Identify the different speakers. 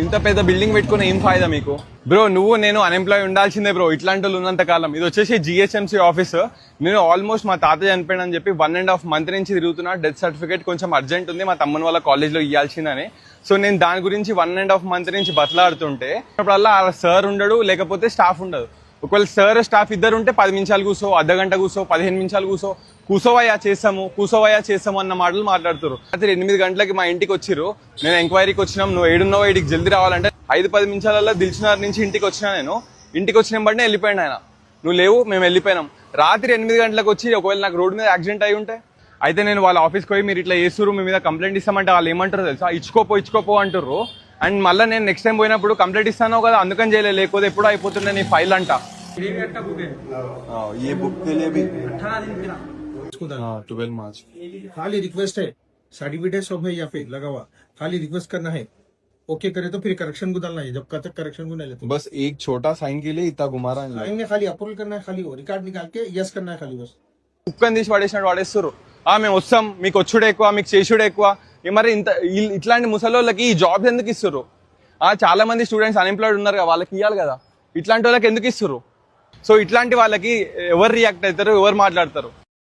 Speaker 1: ఇంత పెద్ద బిల్డింగ్ పెట్టుకుని ఏం ఫాయిదా మీకు బ్రో? నువ్వు నేను అన్ఎంప్లాయ్ ఉండాల్సిందే బ్రో ఇట్లాంటి వాళ్ళు ఉన్నంత కాలం. ఇది వచ్చేసి జిహెచ్ఎంసీ ఆఫీస్. నేను ఆల్మోస్ట్ మా తాత చనిపోయాడని చెప్పి 1.5 month నుంచి తిరుగుతున్నా. డెత్ సర్టిఫికేట్ కొంచెం అర్జెంట్ ఉంది, మా తమ్ముని వాళ్ళ కాలేజ్లో ఇవ్వాల్సిందని. సో నేను దాని గురించి 1.5 month నుంచి బతలాడుతుంటే అప్పుడల్లా సార్ ఉండడు, లేకపోతే స్టాఫ్ ఉండదు. ఒకవేళ సార్ స్టాఫ్ ఇద్దరు ఉంటే 10 నిమిషాలు కూర్చో, అర్ధగంట కూర్చో, 15 నిమిషాలు కూర్చోవయ్యా చేస్తాము అన్న మాటలు మాట్లాడుతారు. రాత్రి 8 గంటలకి మా ఇంటికి వచ్చిర్రు. నేను ఎంక్వైరీకి వచ్చినాం, నువ్వు ఏడున్నావు, ఇడికి జల్దీ రావాలంటే 5-10 నిమిషాలలో దిల్చునగర్ నుంచి ఇంటికి వచ్చినా. నేను ఇంటికి వచ్చిన బట్టే వెళ్ళిపోయాను ఆయన. నువ్వు లేవు, మేము వెళ్ళిపోయినాం. రాత్రి 8 గంటలకు వచ్చి ఒకవేళ నాకు రోడ్డు మీద యాక్సిడెంట్ అయి ఉంటే, అయితే నేను వాళ్ళ ఆఫీస్కి పోయి మీరు ఇట్లా చేస్తున్నారు, మీ మీద కంప్లైంట్ ఇస్తామంటే వాళ్ళు ఏమంటారు తెలుసా? ఇచ్చుకోపో అంటారు. అండ్ మళ్ళీ నేను నెక్స్ట్ టైం పోయినప్పుడు కంప్లైంట్ ఇస్తాను కదా, అందుకని చేయలేదు, లేకపోతే ఎప్పుడో అయిపోతుండే నీ ఫైల్ అంట. ये बुक के लिए भी 12 मार्च
Speaker 2: खाली रिक्वेस्ट है, सर्टिफिकेट सब है या फिर लगा हुआ, खाली रिक्वेस्ट करना है. ओके करे तो फिर करेक्शन को डालना है. जब तक करेक्शन को नहीं लेते
Speaker 1: बस एक छोटा साइन के लिए इतना घुमा रहा है.
Speaker 2: खाली अप्रूवल करना है, खाली रिकॉर्ड निकाल के यस करना है खाली बस.
Speaker 1: కుక్కని తీసి పడేసినట్టు పడేస్తారు. మేము వస్తాం, మీకు వచ్చుడే ఎక్కువ, మీకు చేసుడే ఎక్కువ. మరి ఇంత ఇట్లాంటి ముసలోళ్ళకి ఈ జాబ్స్ ఎందుకు ఇస్తారు? చాలా మంది స్టూడెంట్స్ అన్ఎంప్లాయిడ్ ఉన్నారు కదా, వాళ్ళకి ఇవ్వాలి కదా. ఇట్లాంటి వాళ్ళకి ఎందుకు ఇస్తారు? సో ఇట్లాంటి వాళ్ళకి ఎవరు రియాక్ట్ అవుతారు, ఎవరు మాట్లాడతారు?